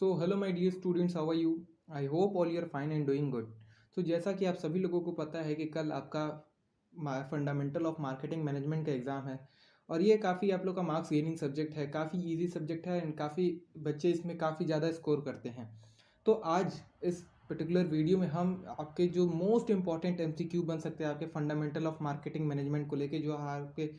So hello my dear students, how are you? I hope all you are fine and doing good. तो जैसा कि आप सभी लोगों को पता है कि कल आपका फंडामेंटल ऑफ मार्केटिंग मैनेजमेंट का एग्ज़ाम है। और ये काफ़ी आप लोग का मार्क्स गेनिंग सब्जेक्ट है, काफ़ी इजी सब्जेक्ट है एंड काफ़ी बच्चे इसमें काफ़ी ज़्यादा स्कोर करते हैं। तो आज इस पर्टिकुलर वीडियो में हम आपके जो मोस्ट इंपॉर्टेंट एमसीक्यू बन सकते हैं आपके फंडामेंटल ऑफ मार्केटिंग मैनेजमेंट को लेके, जो आपके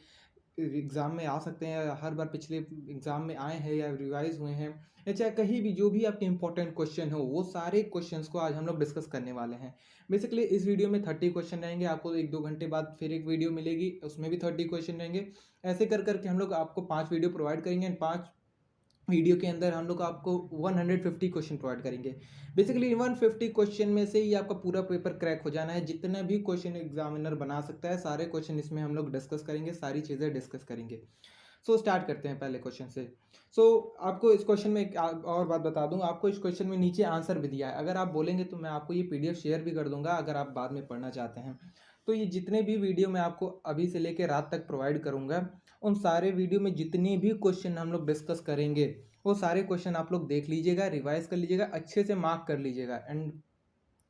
एग्ज़ाम में आ सकते हैं या हर बार पिछले एग्ज़ाम में आए हैं या रिवाइज हुए हैं, या चाहे कहीं भी जो भी आपके इंपॉर्टेंट क्वेश्चन हो, वो सारे क्वेश्चंस को आज हम लोग डिस्कस करने वाले हैं। बेसिकली इस वीडियो में 30 क्वेश्चन रहेंगे। आपको 1-2 घंटे बाद फिर एक वीडियो मिलेगी, उसमें भी 30 क्वेश्चन रहेंगे। ऐसे कर करके हम लोग आपको 5 वीडियो प्रोवाइड करेंगे एंड 5 वीडियो के अंदर हम लोग आपको 150 क्वेश्चन प्रोवाइड करेंगे। बेसिकली 150 क्वेश्चन में से ही आपका पूरा पेपर क्रैक हो जाना है। जितने भी क्वेश्चन एग्जामिनर बना सकता है, सारे क्वेश्चन इसमें हम लोग डिस्कस करेंगे, सारी चीज़ें डिस्कस करेंगे। स्टार्ट करते हैं पहले क्वेश्चन से। आपको इस क्वेश्चन में एक और बात बता दूं, आपको इस क्वेश्चन में नीचे आंसर भी दिया है। अगर आप बोलेंगे तो मैं आपको ये पीडीएफ शेयर भी कर दूंगा, अगर आप बाद में पढ़ना चाहते हैं। तो ये जितने भी वीडियो मैं आपको अभी से लेकर रात तक प्रोवाइड करूंगा, उन सारे वीडियो में जितने भी क्वेश्चन हम लोग डिस्कस करेंगे, वो सारे क्वेश्चन आप लोग देख लीजिएगा, रिवाइज कर लीजिएगा, अच्छे से मार्क कर लीजिएगा। एंड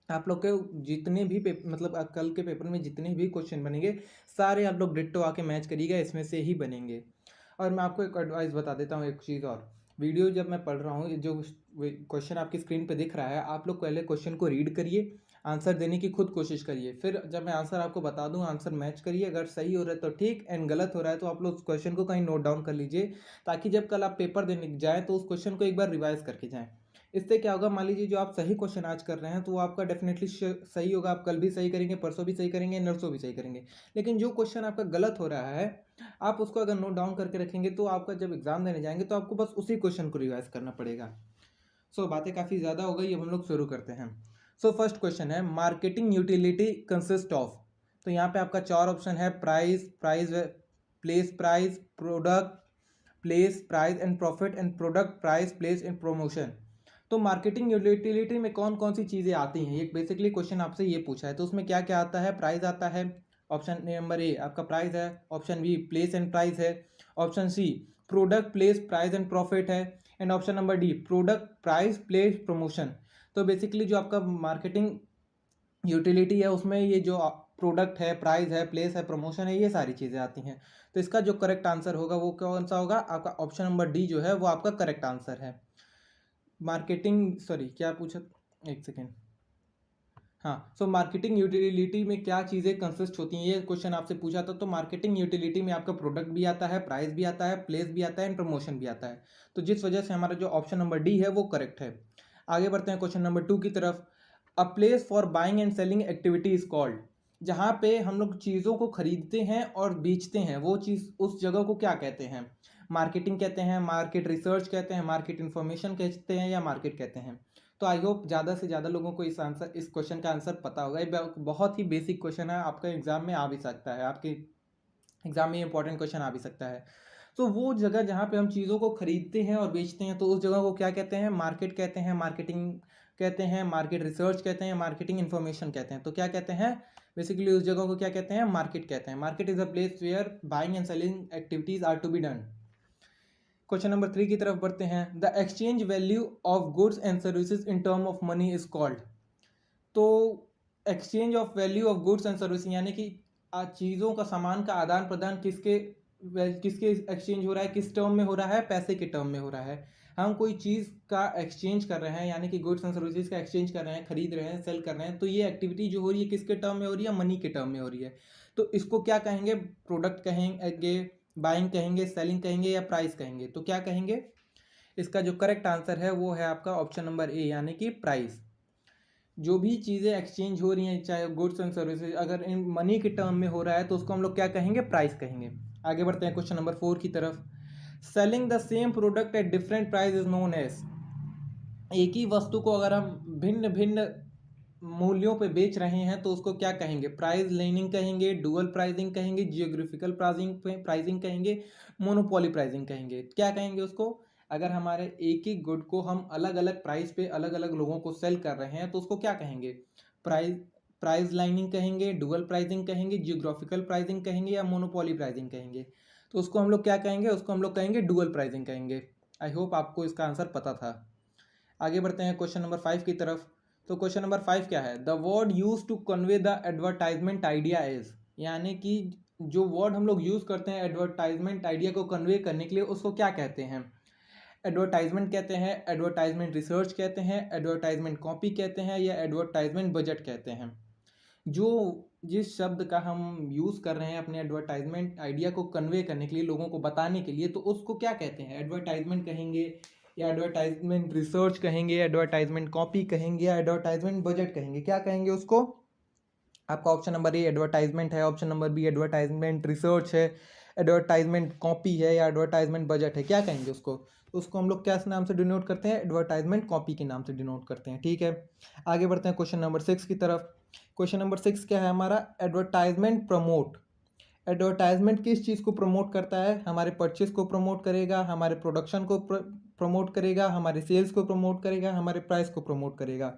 आप लोग के जितने भी मतलब कल के पेपर में जितने भी क्वेश्चन बनेंगे, सारे आप लोग डिट्टो आके मैच करिएगा, इसमें से ही बनेंगे। और मैं आपको एक एडवाइस बता देता हूँ, एक चीज़ और। वीडियो जब मैं पढ़ रहा हूँ, जो क्वेश्चन आपकी स्क्रीन पे दिख रहा है, आप लोग पहले क्वेश्चन को रीड करिए, आंसर देने की खुद कोशिश करिए। फिर जब मैं आंसर आपको बता दूँ, आंसर मैच करिए। अगर सही हो रहा है तो ठीक, एंड गलत हो रहा है तो आप लोग उस क्वेश्चन को कहीं नोट डाउन कर लीजिए, ताकि जब कल आप पेपर देने जाएँ तो उस क्वेश्चन को एक बार रिवाइज करके जाएँ। इससे क्या होगा, मान लीजिए जो आप सही क्वेश्चन आज कर रहे हैं तो वो आपका डेफिनेटली सही होगा, आप कल भी सही करेंगे, परसों भी सही करेंगे, नरसों भी सही करेंगे। लेकिन जो क्वेश्चन आपका गलत हो रहा है, आप उसको अगर नोट डाउन करके रखेंगे तो आपका जब एग्जाम देने जाएंगे तो आपको बस उसी क्वेश्चन को रिवाइज करना पड़ेगा। बातें काफ़ी ज़्यादा हो गई, अब हम लोग शुरू करते हैं। फर्स्ट क्वेश्चन है, मार्केटिंग यूटिलिटी कंसिस्ट ऑफ। तो यहाँ पे आपका 4 ऑप्शन है, price, place price, product, place price and profit, and product price place and promotion. तो मार्केटिंग यूटिलिटी में कौन कौन सी चीज़ें आती हैं, ये बेसिकली क्वेश्चन आपसे ये पूछा है। तो उसमें क्या क्या आता है, प्राइस आता है, ऑप्शन नंबर ए आपका प्राइस है, option B place and price है, option C product place price and profit है, and option number D product price place promotion. तो बेसिकली जो आपका मार्केटिंग यूटिलिटी है, उसमें ये जो प्रोडक्ट है, प्राइस है, प्लेस है, प्रमोशन है, ये सारी चीज़ें आती हैं। तो इसका जो करेक्ट आंसर होगा वो कौन सा होगा, आपका ऑप्शन नंबर डी जो है वो आपका करेक्ट आंसर है। मार्केटिंग, सॉरी क्या पूछा, एक सेकेंड। हाँ, मार्केटिंग यूटिलिटी में क्या चीज़ें कंसिस्ट होती हैं, ये क्वेश्चन आपसे पूछा था। तो मार्केटिंग यूटिलिटी में आपका प्रोडक्ट भी आता है, प्राइस भी आता है, प्लेस भी आता है एंड प्रमोशन भी आता है। तो जिस वजह से हमारा जो ऑप्शन नंबर डी है वो करेक्ट है। आगे बढ़ते हैं क्वेश्चन नंबर 2 की तरफ। A place for buying and selling activity is called. जहाँ पे हम लोग चीज़ों को खरीदते हैं और बेचते हैं, वो चीज़, उस जगह को क्या कहते हैं? मार्केटिंग कहते हैं, मार्केट रिसर्च कहते हैं, मार्केट इन्फॉर्मेशन कहते हैं, या मार्केट कहते हैं? तो आई होप ज़्यादा से ज़्यादा लोगों को इस क्वेश्चन का आंसर पता होगा। ये बहुत ही बेसिक क्वेश्चन है, आपका एग्जाम में आ भी सकता है, आपके एग्जाम में इंपॉर्टेंट क्वेश्चन आ भी सकता है। तो वो जगह जहाँ पे हम चीज़ों को खरीदते हैं और बेचते हैं, तो उस जगह को क्या कहते हैं? मार्केट कहते हैं, मार्केटिंग कहते हैं, मार्केट रिसर्च कहते हैं, मार्केटिंग इन्फॉर्मेशन कहते हैं। तो क्या कहते हैं? बेसिकली उस जगह को क्या कहते हैं? मार्केट कहते हैं। Market is a place where buying and selling activities are to be done. Question number 3 की तरफ बढ़ते हैं। The exchange value of goods and services in term of money is called. तो exchange of value of goods and service, यानी कि चीज़ों का, सामान का आदान प्रदान किसके किसके एक्सचेंज हो रहा है, किस टर्म में हो रहा है? पैसे के टर्म में हो रहा है। हम कोई चीज़ का एक्सचेंज कर रहे हैं, यानी कि गुड्स एंड सर्विसेज का एक्सचेंज कर रहे हैं, खरीद रहे हैं, सेल कर रहे हैं, तो ये एक्टिविटी जो हो रही है किसके टर्म में हो रही है? मनी के टर्म में हो रही है। तो इसको क्या कहेंगे? प्रोडक्ट कहेंगे, बाइंग कहेंगे, सेलिंग कहेंगे, या प्राइस कहेंगे? तो क्या कहेंगे? इसका जो करेक्ट आंसर है वो है आपका ऑप्शन नंबर ए, यानी कि प्राइस। जो भी चीज़ें एक्सचेंज हो रही हैं, चाहे गुड्स एंड सर्विसेज, अगर इन मनी के टर्म में हो रहा है तो उसको हम लोग क्या कहेंगे? प्राइस कहेंगे। आगे बढ़ते हैं क्वेश्चन नंबर 4 की तरफ। Selling the same product at different price is known as. एक ही वस्तु को अगर हम भिन्न भिन्न मूल्यों पे बेच रहे हैं तो उसको क्या कहेंगे? प्राइस लाइनिंग कहेंगे, डुअल प्राइसिंग कहेंगे, जियोग्राफिकल प्राइसिंग कहेंगे, मोनोपोली प्राइसिंग कहेंगे। क्या कहेंगे उसको? अगर हमारे एक ही गुड को हम अलग अलग प्राइस पे अलग अलग लोगों को सेल कर रहे हैं तो उसको क्या कहेंगे? प्राइस प्राइस लाइनिंग कहेंगे, डुअल प्राइसिंग कहेंगे, जियोग्राफिकल प्राइसिंग कहेंगे, या मोनोपोली प्राइसिंग कहेंगे? तो उसको हम लोग क्या कहेंगे? उसको हम लोग कहेंगे डुअल प्राइसिंग कहेंगे। आई होप आपको इसका आंसर पता था। आगे बढ़ते हैं क्वेश्चन नंबर 5 की तरफ। तो क्वेश्चन नंबर 5 क्या है? The word use to convey the advertisement idea is, यानी कि जो वर्ड हम लोग यूज करते हैं एडवर्टाइजमेंट आइडिया को कन्वे करने के लिए उसको क्या कहते हैं? एडवर्टाइजमेंट कहते हैं, एडवर्टाइजमेंट रिसर्च कहते हैं, एडवर्टाइजमेंट कॉपी कहते हैं, या एडवर्टाइजमेंट बजट कहते हैं। जो जिस शब्द का हम यूज़ कर रहे हैं अपने एडवर्टाइजमेंट आइडिया को कन्वे करने के लिए, लोगों को बताने के लिए, तो उसको क्या कहते हैं? एडवर्टाइजमेंट कहेंगे, या एडवर्टाइजमेंट रिसर्च कहेंगे, एडवर्टाइजमेंट कॉपी कहेंगे, या एडवर्टाइजमेंट बजट कहेंगे? क्या कहेंगे उसको? आपका ऑप्शन नंबर ए एडवर्टाइजमेंट है, option number B advertisement research है, एडवर्टाइजमेंट कॉपी है, या एडवर्टाइजमेंट बजट है। क्या कहेंगे उसको? उसको हम लोग क्या नाम से डिनोट करते हैं? एडवर्टाइजमेंट कॉपी के नाम से डिनोट करते हैं। ठीक है, आगे बढ़ते हैं क्वेश्चन नंबर 6 की तरफ। क्वेश्चन नंबर 6 क्या है हमारा? Advertisement promote. एडवर्टाइजमेंट किस चीज़ को प्रमोट करता है? हमारे परचेज को प्रमोट करेगा, हमारे प्रोडक्शन को प्रमोट करेगा, हमारे सेल्स को प्रमोट करेगा, हमारे प्राइस को प्रमोट करेगा।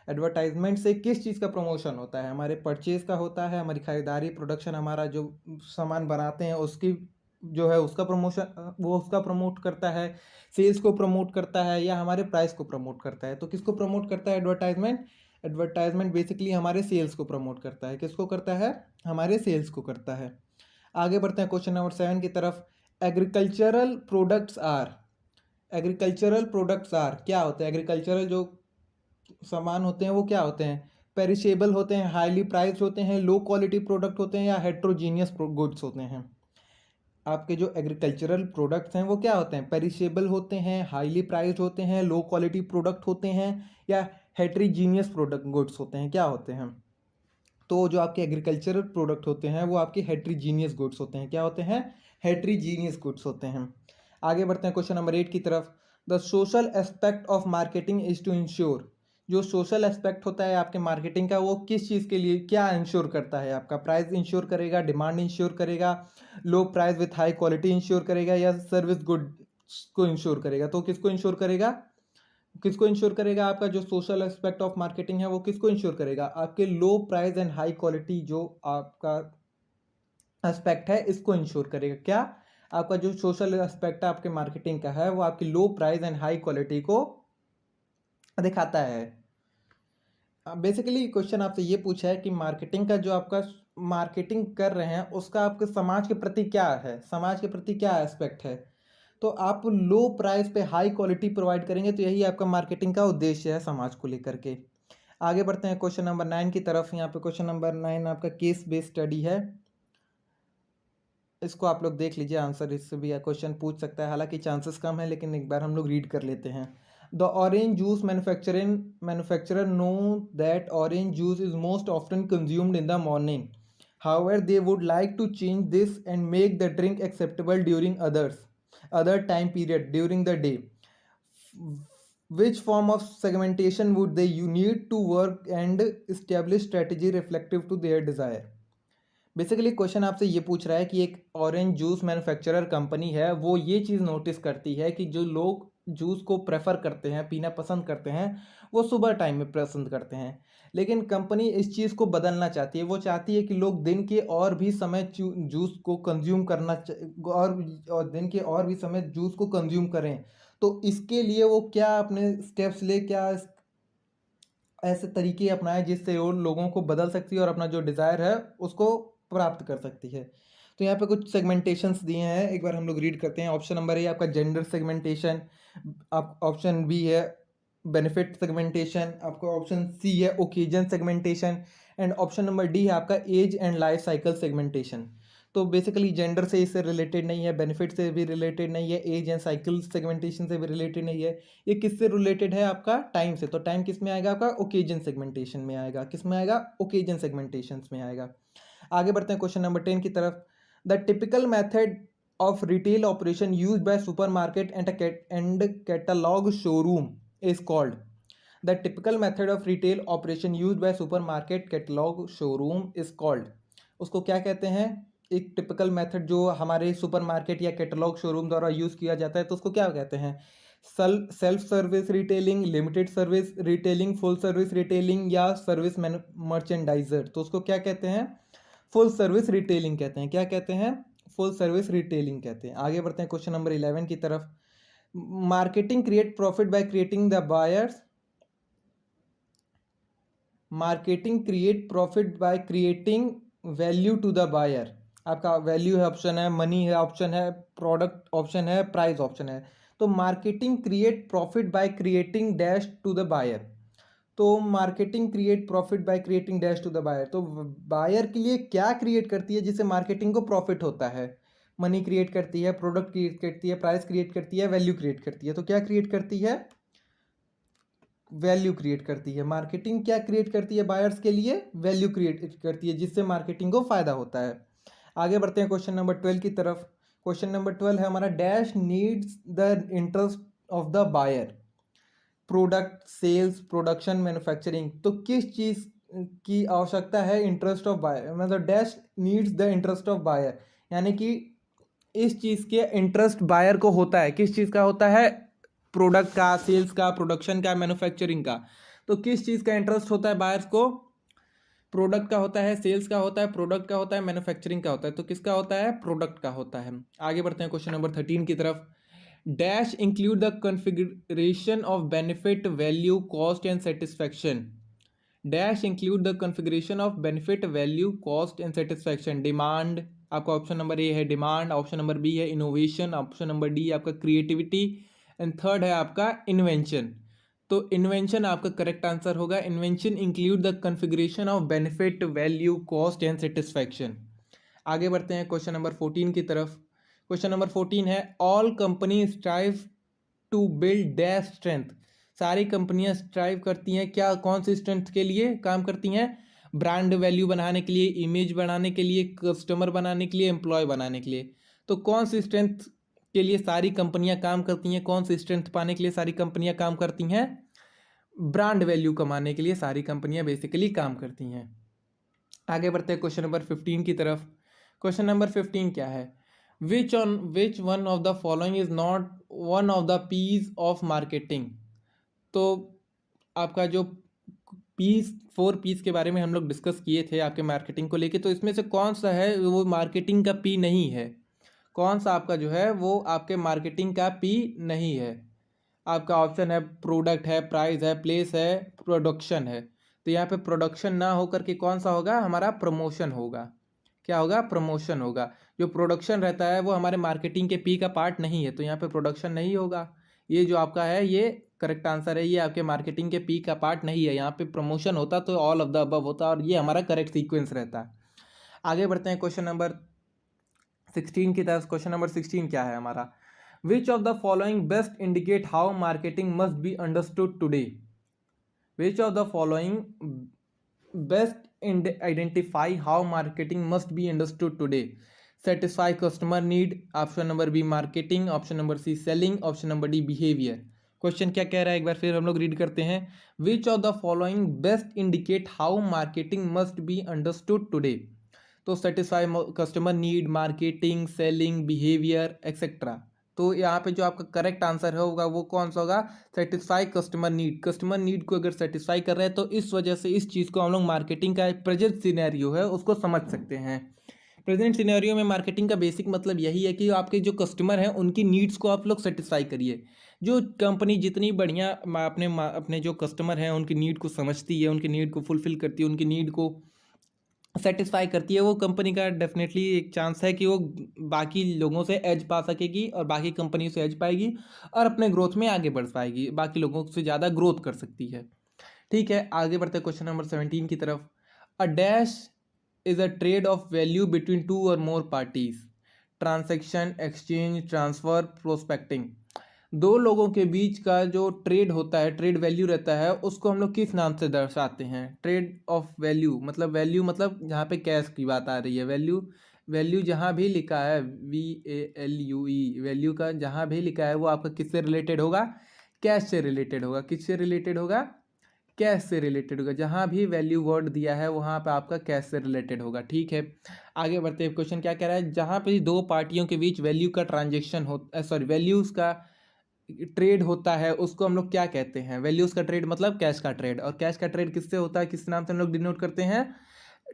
एडवर्टाइजमेंट से किस चीज़ का प्रमोशन होता है? हमारे परचेज का होता है, हमारी खरीदारी, प्रोडक्शन, हमारा जो सामान बनाते हैं उसकी जो है उसका प्रमोशन, वो उसका प्रमोट करता है, सेल्स को प्रमोट करता है, या हमारे प्राइस को प्रमोट करता है। तो किसको प्रमोट करता है एडवर्टाइजमेंट? एडवर्टाइजमेंट बेसिकली हमारे सेल्स को प्रमोट करता है। किसको करता है? हमारे सेल्स को करता है। आगे बढ़ते हैं क्वेश्चन नंबर 7 की तरफ। Agricultural products are. Agricultural products are क्या होते हैं? एग्रीकल्चरल जो सामान होते हैं वो क्या होते हैं? पेरिशेबल होते हैं, हाईली प्राइस्ड होते हैं, लो क्वालिटी प्रोडक्ट होते हैं, या हेट्रोजीनियस गुड्स होते हैं? आपके जो एग्रीकल्चरल प्रोडक्ट्स हैं वो क्या होते हैं? पेरिशेबल होते हैं, हाईली प्राइस्ड होते हैं, लो क्वालिटी प्रोडक्ट होते हैं, या हेट्रोजीनियस प्रोडक्ट गुड्स होते हैं? क्या होते हैं? तो जो आपके एग्रीकल्चरल प्रोडक्ट होते हैं वो आपके हेट्रोजीनियस गुड्स होते हैं। क्या होते हैं? हेट्रोजीनियस गुड्स होते हैं। आगे बढ़ते हैं क्वेश्चन नंबर 8 की तरफ। The social aspect of marketing is to ensure. जो सोशल एस्पेक्ट होता है आपके मार्केटिंग का, वो किस चीज़ के लिए क्या इंश्योर करता है? आपका प्राइस इंश्योर करेगा, डिमांड इंश्योर करेगा, लो price with high quality ensure करेगा, या सर्विस गुड को इंश्योर करेगा? तो किसको इंश्योर करेगा? किसको इंश्योर करेगा? आपका जो सोशल एस्पेक्ट ऑफ मार्केटिंग है वो किसको इंश्योर करेगा? आपके लो प्राइस एंड हाई क्वालिटी जो आपका एस्पेक्ट है इसको इंश्योर करेगा। क्या? आपका जो सोशल एस्पेक्ट है आपके मार्केटिंग का है वो आपकी लो प्राइस एंड हाई क्वालिटी को दिखाता है। बेसिकली क्वेश्चन आपसे ये पूछा है कि मार्केटिंग का जो आपका मार्केटिंग कर रहे हैं उसका आपके समाज के प्रति क्या है, समाज के प्रति क्या एस्पेक्ट है? तो आप लो प्राइस पे हाई क्वालिटी प्रोवाइड करेंगे, तो यही आपका मार्केटिंग का उद्देश्य है समाज को लेकर के। आगे बढ़ते हैं क्वेश्चन नंबर 9 की तरफ। यहाँ पे क्वेश्चन नंबर 9 आपका केस बेस्ड स्टडी है, इसको आप लोग देख लीजिए, आंसर इससे भी क्वेश्चन पूछ सकता है, हालांकि चांसेस कम है, लेकिन एक बार हम लोग रीड कर लेते हैं। The orange juice manufacturer know that orange juice is most often consumed in the morning, however they would like to change this and make the drink acceptable during other time period during the day. Which form of segmentation would they need to work and establish strategy reflective to their desire? Basically question आपसे ये पूछ रहा है कि एक orange juice manufacturer company है, वो ये चीज़ नोटिस करती है कि जो लोग जूस को प्रेफर करते हैं, पीना पसंद करते हैं, वो सुबह टाइम में पसंद करते हैं। लेकिन कंपनी इस चीज़ को बदलना चाहती है, वो चाहती है कि लोग दिन के और भी समय जूस को कंज्यूम और दिन के और भी समय जूस को कंज्यूम करें। तो इसके लिए वो क्या अपने स्टेप्स ले, क्या ऐसे तरीके अपनाए जिससे वो लोगों को बदल सकती है और अपना जो डिज़ायर है उसको प्राप्त कर सकती है। तो यहाँ पे कुछ सेगमेंटेशंस दिए हैं, एक बार हम लोग रीड करते हैं। ऑप्शन नंबर ए आपका जेंडर सेगमेंटेशन, आप ऑप्शन बी है बेनिफिट सेगमेंटेशन, आपका ऑप्शन सी है occasion segmentation, and option number D है आपका age and life cycle segmentation. तो बेसिकली जेंडर से इससे रिलेटेड नहीं है, बेनिफिट से भी रिलेटेड नहीं है, एज एंड साइकिल सेगमेंटेशन से भी रिलेटेड नहीं है। ये किससे रिलेटेड है? आपका टाइम से। तो टाइम किस में आएगा? आपका ओकेजन सेगमेंटेशन में आएगा। किस में आएगा? ओकेजन सेगमेंटेशन में आएगा। आगे बढ़ते हैं क्वेश्चन नंबर 10 की तरफ। The typical method of retail operation use by supermarket and catalogue showroom is called. The typical method of retail operation use by supermarket catalogue showroom is called. उसको क्या कहते हैं? एक टिपिकल मेथड जो हमारे supermarket या कैटलॉग शोरूम द्वारा use किया जाता है तो उसको क्या कहते हैं? Self service retailing, limited service retailing, full service retailing, या सर्विस मर्चेंडाइजर। तो उसको क्या कहते हैं? फुल सर्विस रिटेलिंग कहते हैं। क्या कहते हैं? फुल सर्विस रिटेलिंग कहते हैं। आगे बढ़ते हैं क्वेश्चन नंबर 11 की तरफ। Marketing create profit by creating the buyers, marketing create profit by creating value to the buyer. आपका वैल्यू है ऑप्शन है, मनी है ऑप्शन है, प्रोडक्ट ऑप्शन है, प्राइस ऑप्शन है। तो marketing create profit by creating dash to the buyer. तो marketing create profit by creating dash to the buyer, तो बायर के लिए क्या क्रिएट करती है जिससे मार्केटिंग को प्रॉफिट होता है? मनी क्रिएट करती है, प्रोडक्ट क्रिएट करती है, प्राइस क्रिएट करती है, वैल्यू क्रिएट करती है। तो क्या क्रिएट करती है? वैल्यू क्रिएट करती है। मार्केटिंग क्या क्रिएट करती है बायर्स के लिए? वैल्यू क्रिएट करती है जिससे मार्केटिंग को फायदा होता है। आगे बढ़ते हैं क्वेश्चन नंबर 12 की तरफ। क्वेश्चन नंबर 12 है हमारा, dash needs the interest of the buyer, product, sales, production, manufacturing. तो किस चीज़ की आवश्यकता है इंटरेस्ट ऑफ बायर, मतलब dash needs the interest of buyer, यानी कि इस चीज़ के इंटरेस्ट बायर को होता है। किस चीज़ का होता है? प्रोडक्ट का, सेल्स का, प्रोडक्शन का, मैन्युफैक्चरिंग का। तो किस चीज़ का इंटरेस्ट होता है बायर्स को? प्रोडक्ट का होता है, सेल्स का होता है, प्रोडक्ट का होता है, मैन्युफैक्चरिंग का होता है। तो किसका होता है? प्रोडक्ट का होता है। आगे बढ़ते हैं क्वेश्चन नंबर 13 की तरफ। Dash include the configuration of benefit, value, cost and satisfaction. Dash include the configuration of benefit, value, cost and satisfaction. Demand, आपका ऑप्शन नंबर ए है डिमांड, ऑप्शन नंबर बी है इनोवेशन, ऑप्शन नंबर डी आपका creativity and third है आपका invention. तो invention आपका correct answer होगा। Invention include the configuration of benefit, value, cost and satisfaction. आगे बढ़ते हैं क्वेश्चन नंबर 14 की तरफ। क्वेश्चन नंबर 14 है, all company strive to build dash strength. सारी कंपनियां स्ट्राइव करती हैं क्या, कौन सी स्ट्रेंथ के लिए काम करती हैं? ब्रांड वैल्यू बनाने के लिए, इमेज बनाने के लिए, कस्टमर बनाने के लिए, एम्प्लॉय बनाने के लिए। तो कौन सी स्ट्रेंथ के लिए सारी कंपनियां काम करती हैं? कौन सी स्ट्रेंथ पाने के लिए सारी कंपनियां काम करती हैं? ब्रांड वैल्यू कमाने के लिए सारी कंपनियां बेसिकली काम करती हैं। आगे बढ़ते हैं क्वेश्चन नंबर 15 की तरफ। क्वेश्चन नंबर 15 क्या है? Which one of the following is not one of the piece of marketing. तो आपका जो पीस, 4 पीस के बारे में हम लोग डिस्कस किए थे आपके मार्केटिंग को लेके, तो इसमें से कौन सा है वो मार्केटिंग का पी नहीं है? कौन सा आपका जो है वो आपके मार्केटिंग का पी नहीं है? आपका ऑप्शन है प्रोडक्ट है, प्राइस है, प्लेस है, प्रोडक्शन है। तो यहाँ पे प्रोडक्शन ना होकर के कौन सा होगा? हमारा प्रमोशन होगा। क्या होगा? प्रमोशन होगा। जो प्रोडक्शन रहता है वो हमारे मार्केटिंग के पी का पार्ट नहीं है, तो यहाँ पे प्रोडक्शन नहीं होगा। ये जो आपका है ये करेक्ट आंसर है, ये आपके मार्केटिंग के पी का पार्ट नहीं है। यहाँ पे प्रमोशन होता तो ऑल ऑफ द अबव होता और ये हमारा करेक्ट सीक्वेंस रहता है। आगे बढ़ते हैं क्वेश्चन नंबर 16 की तरफ। क्वेश्चन नंबर 16 क्या है हमारा? विच of the following best indicate how marketing must be understood today. Which of the following best identify how marketing must be understood today. Satisfy customer need, option number B marketing, option number C selling, option number D behavior. Question क्या कह रहा है एक बार फिर हम लोग read करते हैं। Which of the following best indicate how marketing must be understood today. तो satisfy customer need, marketing, selling, behaviour etcetera. तो यहाँ पे जो आपका करेक्ट आंसर होगा वो कौन सा होगा? Satisfy customer need. Customer need को अगर सेटिस्फाई कर रहे हैं तो इस वजह से इस चीज़ को हम लोग मार्केटिंग का प्रेजेंट सिनेरियो है उसको समझ सकते हैं। प्रेजेंट सिनेरियो में मार्केटिंग का बेसिक मतलब यही है कि आपके जो कस्टमर हैं उनकी नीड्स को आप लोग सेटिस्फाई करिए। जो कंपनी जितनी बढ़िया अपने जो कस्टमर हैं उनकी नीड को समझती है, उनकी नीड को फुलफिल करती है, उनकी नीड को सेटिस्फाई करती है, वो कंपनी का डेफिनेटली एक चांस है कि वो बाकी लोगों से एज पा सकेगी और बाकी कंपनी से एज पाएगी और अपने ग्रोथ में आगे बढ़ पाएगी, बाकी लोगों से ज़्यादा ग्रोथ कर सकती है। ठीक है, आगे बढ़ते हैं क्वेश्चन नंबर 17 की तरफ। A dash is a trade of value between 2 or more parties. Transaction, exchange, transfer, prospecting. दो लोगों के बीच का जो ट्रेड होता है, ट्रेड वैल्यू रहता है, उसको हम लोग किस नाम से दर्शाते हैं? ट्रेड ऑफ वैल्यू मतलब जहाँ पे कैश की बात आ रही है, वैल्यू, वैल्यू जहाँ भी लिखा है VALUE, वैल्यू का जहाँ भी लिखा है वो आपका किससे रिलेटेड होगा? कैश से रिलेटेड होगा। किससे रिलेटेड होगा? कैश से रिलेटेड होगा। जहाँ भी वैल्यू वर्ड दिया है वहाँ पे आपका कैश से रिलेटेड होगा। ठीक है, आगे बढ़ते हैं। क्वेश्चन क्या कह रहा है? जहाँ पे दो पार्टियों के बीच वैल्यू का ट्रांजेक्शन हो, सॉरी वैल्यूज़ का ट्रेड होता है उसको हम लोग क्या कहते हैं? वैल्यूज का ट्रेड मतलब कैश का ट्रेड। और कैश का ट्रेड किससे होता है, किस नाम से हम लोग डिनोट करते हैं?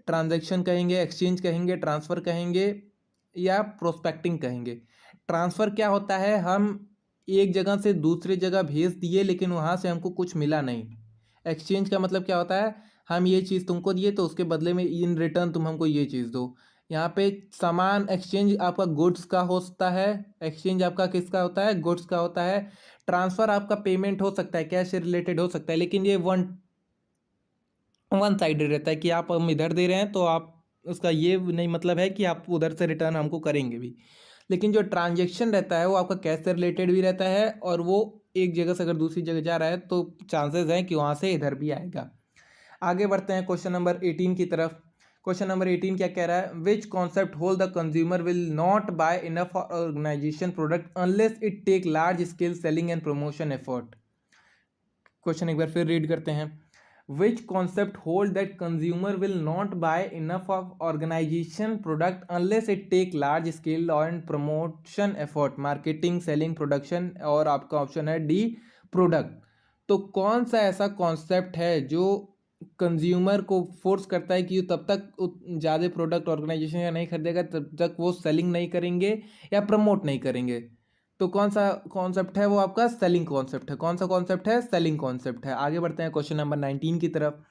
ट्रांजैक्शन कहेंगे, एक्सचेंज कहेंगे, ट्रांसफर कहेंगे या प्रोस्पेक्टिंग कहेंगे। ट्रांसफर क्या होता है? हम एक जगह से दूसरी जगह भेज दिए लेकिन वहाँ से हमको कुछ मिला नहीं। एक्सचेंज का मतलब क्या होता है, हम ये चीज़ तुमको दिए तो उसके बदले में इन रिटर्न तुम हमको ये चीज़ दो। यहाँ पे सामान एक्सचेंज आपका गुड्स का होता है, एक्सचेंज आपका किसका होता है, गुड्स का होता है। ट्रांसफ़र आपका पेमेंट हो सकता है, कैश से रिलेटेड हो सकता है, लेकिन ये वन साइडेड रहता है कि आप हम इधर दे रहे हैं तो आप, उसका ये नहीं मतलब है कि आप उधर से रिटर्न हमको करेंगे भी। लेकिन जो ट्रांजेक्शन रहता है वो आपका कैश से रिलेटेड भी रहता है, और वो एक जगह से अगर दूसरी जगह जा रहा है तो चांसेस हैं कि वहाँ से इधर भी आएगा। आगे बढ़ते हैं क्वेश्चन नंबर 18 की तरफ। क्वेश्चन नंबर 18 क्या कह रहा है, which concept hold the consumer will not buy enough organization product unless it take large scale selling and promotion effort. Question एक बार फिर रीड करते हैं, which concept hold that consumer will not buy enough of organization product unless it take large scale and promotion effort, marketing, selling, production, और आपका option है D product. तो कौन सा ऐसा कॉन्सेप्ट है जो कंज्यूमर को फोर्स करता है कि तब तक ज़्यादा प्रोडक्ट ऑर्गेनाइजेशन का नहीं खरीदेगा तब तक वो सेलिंग नहीं करेंगे या प्रमोट नहीं करेंगे। तो कौन सा कॉन्सेप्ट है, वो आपका सेलिंग कॉन्सेप्ट है। कौन सा कॉन्सेप्ट है, सेलिंग कॉन्सेप्ट है। आगे बढ़ते हैं क्वेश्चन नंबर 19 की तरफ।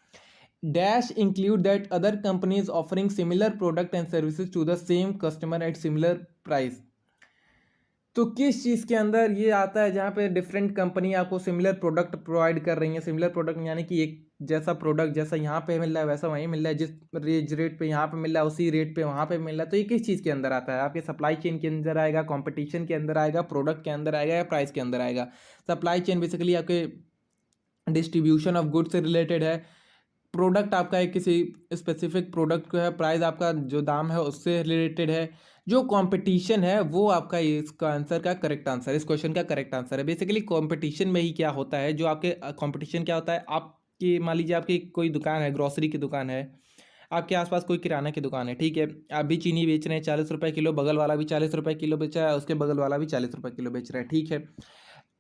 Dash include that other companies offering similar product and services to the same customer at similar price. तो किस चीज़ के अंदर ये आता है जहाँ पे डिफरेंट कंपनी आपको सिमिलर प्रोडक्ट प्रोवाइड कर रही है। सिमिलर प्रोडक्ट यानी कि एक जैसा प्रोडक्ट जैसा यहाँ पे मिल रहा है वैसा वहीं मिल रहा है, जिस रेट पे यहाँ पे मिल रहा है उसी रेट पे वहाँ पे मिल रहा है। तो ये किस चीज़ के अंदर आता है, आपके सप्लाई चेन के अंदर आएगा, कंपटीशन के अंदर आएगा, प्रोडक्ट के अंदर आएगा, या प्राइस के अंदर आएगा। सप्लाई चेन बेसिकली आपके डिस्ट्रीब्यूशन ऑफ गुड्स से रिलेटेड है। प्रोडक्ट आपका एक किसी स्पेसिफिक प्रोडक्ट को है, प्राइस आपका जो दाम है उससे रिलेटेड है। जो कंपटीशन है वो आपका इसका आंसर का करेक्ट आंसर, इस क्वेश्चन का करेक्ट आंसर है। बेसिकली कंपटीशन में ही क्या होता है, जो आपके कंपटीशन क्या होता है, आपकी मान लीजिए आपकी कोई दुकान है, ग्रोसरी की दुकान है, आपके आसपास कोई किराना की दुकान है, ठीक है। आप भी चीनी बेच रहे हैं 40 रुपये किलो, बगल वाला भी 40 रुपये किलो बेच रहा है, उसके बगल वाला भी 40 रुपये किलो बेच रहा है, ठीक है।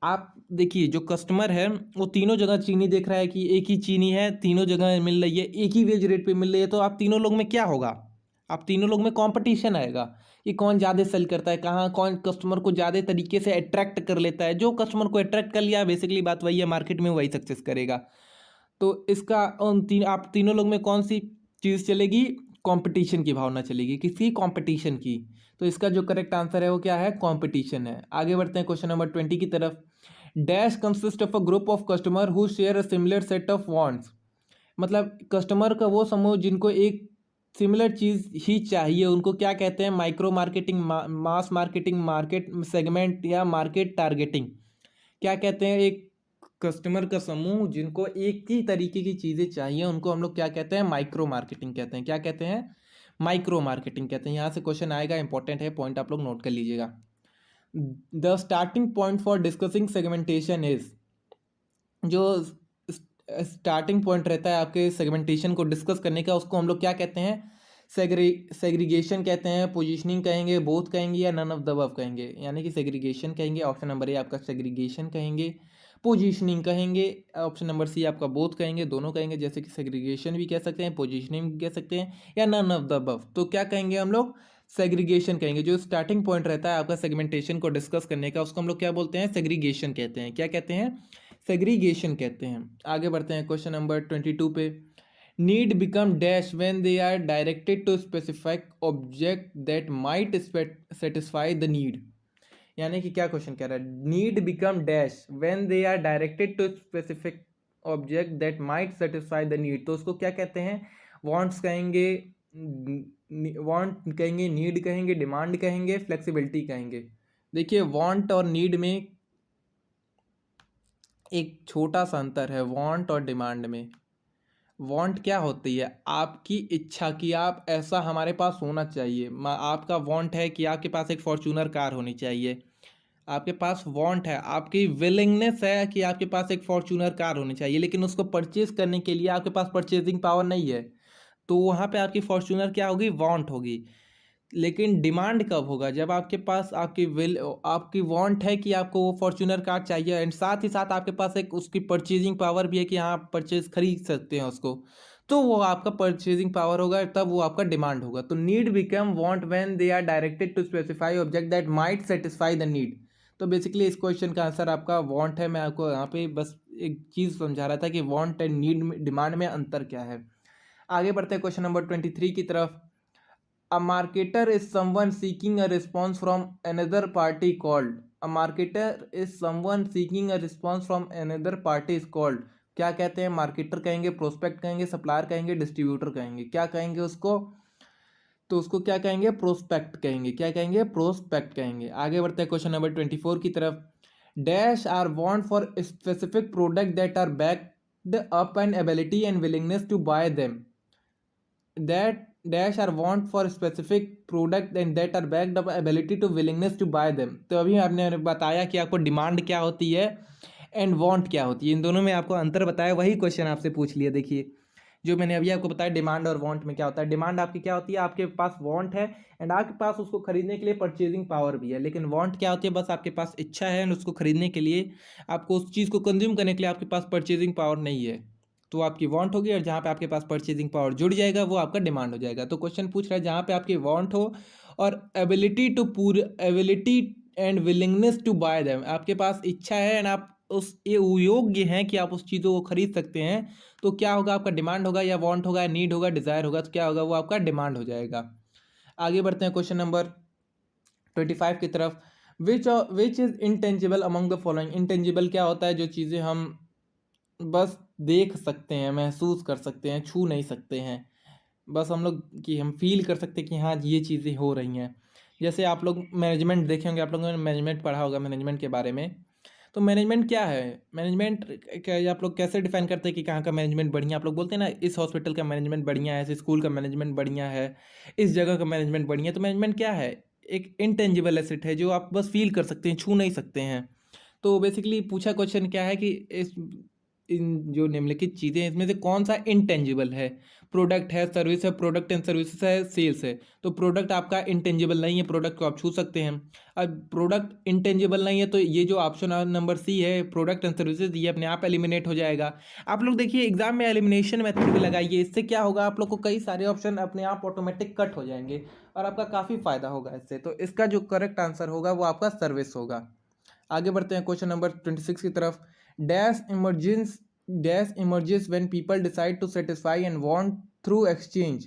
आप देखिए जो कस्टमर है वो तीनों जगह चीनी देख रहा है कि एक ही चीनी है, तीनों जगह मिल रही है, एक ही वेज रेट पे मिल रही है, तो आप तीनों लोग में क्या होगा, आप तीनों लोग में कंपटीशन आएगा कि कौन ज़्यादा सेल करता है, कहाँ कौन कस्टमर को ज़्यादा तरीके से अट्रैक्ट कर लेता है। जो कस्टमर को अट्रैक्ट कर लिया बेसिकली बात वही है, मार्केट में वही सक्सेस करेगा। तो इसका आप तीनों लोग में कौन सी चीज़ चलेगी, कंपटीशन की भावना चलेगी, किसी कंपटीशन की। तो इसका जो करेक्ट आंसर है वो क्या है, कंपटीशन है। आगे बढ़ते हैं क्वेश्चन नंबर 20 की तरफ। Dash consist of a group of customer who share a similar set of wants. मतलब कस्टमर का वो समूह जिनको एक सिमिलर चीज़ ही चाहिए, उनको क्या कहते हैं, माइक्रो मार्केटिंग, मास मार्केटिंग, मार्केट सेगमेंट, या मार्केट टारगेटिंग। क्या कहते हैं, एक कस्टमर का समूह जिनको एक ही तरीके की चीज़ें चाहिए उनको हम लोग क्या कहते हैं, माइक्रो मार्केटिंग कहते हैं। क्या कहते हैं, माइक्रो मार्केटिंग कहते हैं। यहाँ से क्वेश्चन आएगा, इंपॉर्टेंट है, पॉइंट आप लोग नोट कर लीजिएगा। The starting point for discussing segmentation is, जो स्टार्टिंग पॉइंट रहता है आपके सेगमेंटेशन को डिस्कस करने का, उसको हम लोग क्या कहते हैं, सेग्रीगेशन कहते हैं, पोजीशनिंग कहेंगे, बोथ कहेंगे, या नन ऑफ द अबव कहेंगे। यानी कि सेग्रीगेशन कहेंगे, ऑप्शन नंबर ए आपका सेग्रीगेशन कहेंगे, पोजीशनिंग कहेंगे, ऑप्शन नंबर सी आपका बोथ कहेंगे, दोनों कहेंगे। जैसे कि सेग्रीगेशन भी कह सकते हैं, पोजीशनिंग भी कह सकते हैं, या नन ऑफ द अबव। तो क्या कहेंगे हम लोग, सेग्रीगेशन कहेंगे। जो स्टार्टिंग पॉइंट रहता है आपका सेगमेंटेशन को डिस्कस करने का, उसको हम लोग क्या बोलते हैं, सेग्रीगेशन कहते हैं। क्या कहते हैं, सेग्रीगेशन कहते हैं। आगे बढ़ते हैं क्वेश्चन नंबर 22 पे। Need become dash when they are directed to specific object that might satisfy the need. यानी कि क्या क्वेश्चन कह रहा है, need become dash when they are directed to specific object that might satisfy the need. तो उसको क्या कहते हैं, वांट्स कहेंगे, वांट कहेंगे, नीड कहेंगे, डिमांड कहेंगे, फ्लेक्सिबिलिटी कहेंगे। देखिए वांट और नीड में एक छोटा सा अंतर है, वांट और डिमांड में। वांट क्या होती है, आपकी इच्छा की आप ऐसा हमारे पास होना चाहिए। आपका वांट है कि आपके पास एक फॉर्च्यूनर कार होनी चाहिए, आपके पास वांट है, आपकी विलिंगनेस है कि आपके पास एक फॉर्च्यूनर कार होनी चाहिए, लेकिन उसको परचेज करने के लिए आपके पास परचेजिंग पावर नहीं है। तो वहाँ पे आपकी फॉर्च्यूनर क्या होगी, वांट होगी। लेकिन डिमांड कब होगा, जब आपके पास आपकी वांट है कि आपको वो फॉर्च्यूनर कार चाहिए, एंड साथ ही साथ आपके पास एक उसकी परचेजिंग पावर भी है कि हाँ आप परचेज खरीद सकते हैं उसको। तो वो आपका परचेजिंग पावर होगा, तब वो आपका डिमांड होगा। तो need become want when they are directed to specify object that might satisfy the need. तो बेसिकली इस क्वेश्चन का आंसर आपका वांट है। मैं आपको यहाँ पे बस एक चीज़ समझा रहा था कि वांट एंड नीड में, डिमांड में अंतर क्या है। आगे बढ़ते हैं क्वेश्चन नंबर 23 की तरफ। A marketer is someone seeking a response from another party called. A marketer is someone seeking a response from another party is called. क्या कहते हैं? मार्केटर कहेंगे, प्रोस्पेक्ट कहेंगे, सप्लायर कहेंगे, डिस्ट्रीब्यूटर कहेंगे। क्या कहेंगे उसको? तो उसको क्या कहेंगे? प्रोस्पेक्ट कहेंगे। क्या कहेंगे? प्रोस्पेक्ट कहेंगे। आगे बढ़ते हैं क्वेश्चन नंबर 24 की तरफ। Dash are want for specific product that are backed up and ability and willingness to buy them. That dash are want for specific product and that are backed up ability to willingness to buy them. तो अभी आपने बताया कि आपको demand क्या होती है and want क्या होती है, इन दोनों में आपको अंतर बताया। वही क्वेश्चन आपसे पूछ लिया। देखिए जो मैंने अभी आपको बताया डिमांड और वांट में क्या होता है। डिमांड आपकी क्या होती है? आपके पास वांट है एंड आपके पास उसको खरीदने के लिए परचेजिंग पावर भी है। लेकिन वांट क्या होती है? बस आपके पास इच्छा है एंड उसको खरीदने के लिए, आपको उस चीज़ को कंज्यूम करने के लिए आपके पास परचेजिंग पावर नहीं है, तो आपकी वांट होगी। और जहाँ पे आपके पास परचेजिंग पावर जुड़ जाएगा वो आपका डिमांड हो जाएगा। तो क्वेश्चन पूछ रहा है जहाँ पे आपकी वांट हो और ability and willingness to buy them, आपके पास इच्छा है एंड आप उस ये योग्य हैं कि आप उस चीज़ों को खरीद सकते हैं, तो क्या होगा? आपका डिमांड होगा, या वांट होगा, या नीड होगा, डिज़ायर होगा, तो क्या होगा? वो आपका डिमांड हो जाएगा। आगे बढ़ते हैं क्वेश्चन नंबर 25 की तरफ। Which is intangible among the following. Intangible क्या होता है? जो चीज़ें हम बस देख सकते हैं, महसूस कर सकते हैं, छू नहीं सकते हैं, बस हम लोग कि हम फील कर सकते हैं कि हाँ ये चीज़ें हो रही हैं। जैसे आप लोग मैनेजमेंट देखे होंगे, आप लोगों ने मैनेजमेंट पढ़ा होगा, मैनेजमेंट के बारे में। तो मैनेजमेंट क्या है? मैनेजमेंट क्या आप लोग कैसे डिफाइन करते हैं कि कहाँ का मैनेजमेंट बढ़िया? आप लोग बोलते हैं ना इस हॉस्पिटल का मैनेजमेंट बढ़िया है, इस स्कूल का मैनेजमेंट बढ़िया है, इस जगह का मैनेजमेंट बढ़िया है। तो मैनेजमेंट क्या है? एक इनटेंजिबल एसेट है जो आप बस फील कर सकते हैं, छू नहीं सकते हैं। तो बेसिकली पूछा क्वेश्चन क्या है कि इस इन जो निम्नलिखित चीज़ें हैं इसमें से कौन सा इंटेंजिबल है? प्रोडक्ट है, सर्विस है, प्रोडक्ट एंड सर्विसेज है, सेल्स है। तो प्रोडक्ट आपका इंटेंजिबल नहीं है, प्रोडक्ट को आप छू सकते हैं। अब प्रोडक्ट इंटेंजिबल नहीं है तो ये जो ऑप्शन नंबर सी है प्रोडक्ट एंड सर्विसेज, ये अपने आप एलिमिनेट हो जाएगा। आप लोग देखिए एग्जाम में एलिमिनेशन मेथड भी लगाइए, इससे क्या होगा? आप लोग को कई सारे ऑप्शन अपने आप ऑटोमेटिक कट हो जाएंगे और आपका काफ़ी फायदा होगा इससे। तो इसका जो करेक्ट आंसर होगा वो आपका सर्विस होगा। आगे बढ़ते हैं क्वेश्चन नंबर 26 की तरफ। Dash emergence dash emerges when people decide to satisfy and want through exchange.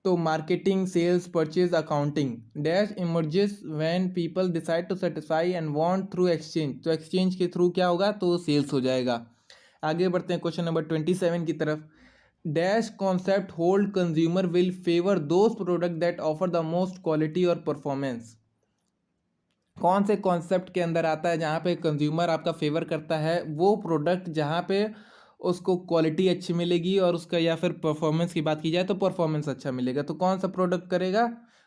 तो marketing, sales, purchase, accounting. Dash emerges when people decide to satisfy and want through exchange. तो exchange के through क्या होगा? तो sales हो जाएगा। आगे बढ़ते हैं क्वेश्चन नंबर 27 की तरफ। Dash concept hold consumer will favor those product that offer the most quality और परफॉर्मेंस। कौन से कॉन्सेप्ट के अंदर आता है जहाँ पे कंज्यूमर आपका फेवर करता है वो प्रोडक्ट जहाँ पे उसको क्वालिटी अच्छी मिलेगी और उसका, या फिर परफॉर्मेंस की बात की जाए तो परफॉर्मेंस अच्छा मिलेगा। तो कौन सा प्रोडक्ट करेगा?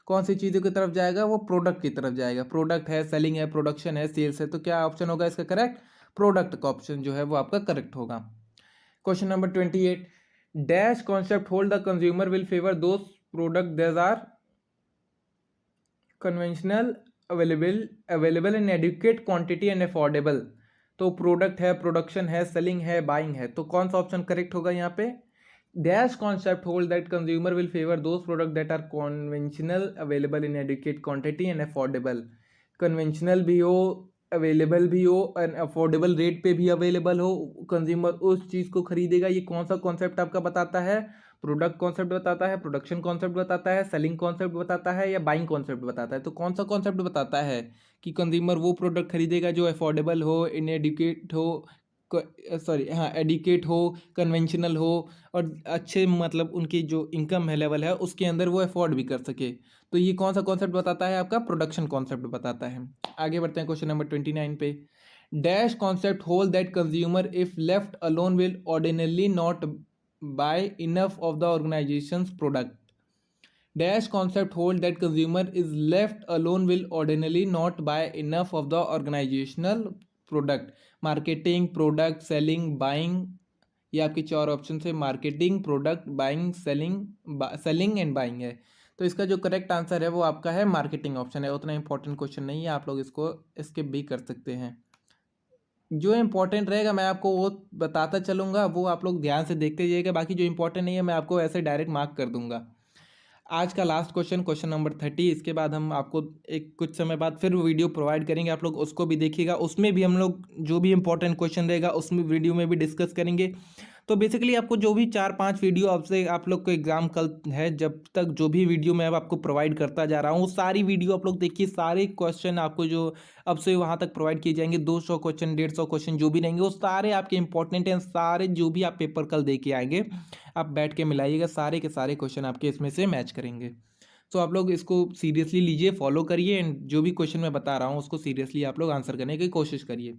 कौन सी चीज़ों की तरफ जाएगा? वो प्रोडक्ट की तरफ जाएगा। प्रोडक्ट है, सेलिंग है, प्रोडक्शन है, सेल्स है। तो क्या ऑप्शन होगा इसका करेक्ट? प्रोडक्ट का ऑप्शन जो है वो आपका करेक्ट होगा। Question number 28। Dash concept hold the consumer will favor those product that are conventional, available in adequate quantity and affordable. तो प्रोडक्ट है, प्रोडक्शन है, सेलिंग है, बाइंग है। तो कौन सा ऑप्शन करेक्ट होगा यहाँ पे? Dash concept hold that consumer will favor those product that are conventional, available in adequate quantity and affordable. Conventional भी हो, अवेलेबल भी हो एंड अफोर्डेबल रेट पे भी अवेलेबल हो, कंज्यूमर उस चीज़ को खरीदेगा। ये कौन सा कॉन्सेप्ट आपका बताता है? प्रोडक्ट कॉन्सेप्ट बताता है, प्रोडक्शन कॉन्सेप्ट बताता है, सेलिंग कॉन्सेप्ट बताता है, या बाइंग कॉन्सेप्ट बताता है? तो कौन सा कॉन्सेप्ट बताता है कि कंज्यूमर वो प्रोडक्ट खरीदेगा जो अफोर्डेबल हो, इनएडिक्वेट हो, सॉरी हाँ एडिकेट हो, कन्वेंशनल हो, और अच्छे मतलब उनकी जो इनकम है लेवल है उसके अंदर वो अफोर्ड भी कर सके। तो ये कौन सा कॉन्सेप्ट बताता है? आपका प्रोडक्शन कॉन्सेप्ट बताता है। आगे बढ़ते हैं क्वेश्चन नंबर 29 पे। Dash concept hold that consumer if left alone will ordinarily not buy enough of the organization's product. Dash concept hold that consumer is left alone will ordinarily not buy enough of the organizational product. Marketing, product, selling, buying, ये आपके चार option है। Marketing, product, buying, selling and buying है। तो इसका जो correct answer है वो आपका है मार्केटिंग ऑप्शन है। उतना इंपॉर्टेंट क्वेश्चन नहीं है, आप लोग इसको स्किप भी कर सकते हैं। जो इंपॉर्टेंट रहेगा मैं आपको वो बताता चलूँगा, वो आप लोग ध्यान से देखते जाइएगा। बाकी जो इंपॉर्टेंट नहीं है मैं आपको ऐसे डायरेक्ट मार्क कर दूंगा। आज का लास्ट क्वेश्चन, क्वेश्चन नंबर 30। इसके बाद हम आपको एक कुछ समय बाद फिर वीडियो प्रोवाइड करेंगे, आप लोग उसको भी देखिएगा। उसमें भी हम लोग जो भी इंपॉर्टेंट क्वेश्चन रहेगा उसमें वीडियो में भी डिस्कस करेंगे। तो बेसिकली आपको जो भी 4-5 वीडियो आपसे आप लोग को एग्जाम कल है, जब तक जो भी वीडियो मैं अब आपको प्रोवाइड करता जा रहा हूँ सारी वीडियो आप लोग देखिए। सारे क्वेश्चन आपको जो अब से वहाँ तक प्रोवाइड किए जाएंगे, 200 क्वेश्चन 150 क्वेश्चन जो भी रहेंगे वो सारे आपके इंपॉर्टेंट हैं। सारे जो भी आप पेपर कल दे के आएंगे आप बैठ के मिलाइएगा, सारे के सारे क्वेश्चन आपके इसमें से मैच करेंगे। तो आप लोग इसको सीरियसली लीजिए, फॉलो करिए एंड जो भी क्वेश्चन मैं बता रहा हूँ उसको सीरियसली आप लोग आंसर करने की कोशिश करिए।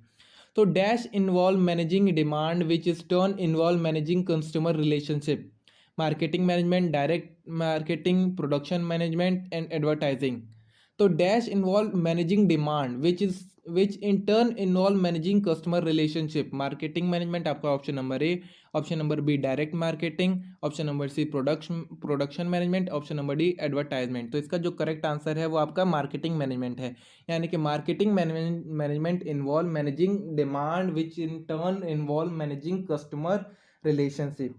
तो dash involve managing demand which is turn involve managing customer relationship, marketing management, direct marketing, production management and advertising. तो dash involve managing demand which in turn involve managing customer relationship, marketing management आपका option number A, option number B direct marketing, option number C production management, option number D advertisement. तो इसका जो correct answer है वो आपका marketing management है, यानी कि marketing management involve managing demand which in turn involve managing customer relationship.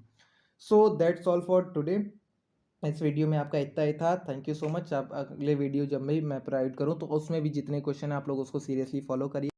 So that's all for today. इस वीडियो में आपका इतना ही था। Thank you so much. आप अगले वीडियो जब भी मैं प्रोवाइड करूँ तो उसमें भी जितने क्वेश्चन आप लोग उसको सीरियसली फॉलो करिए।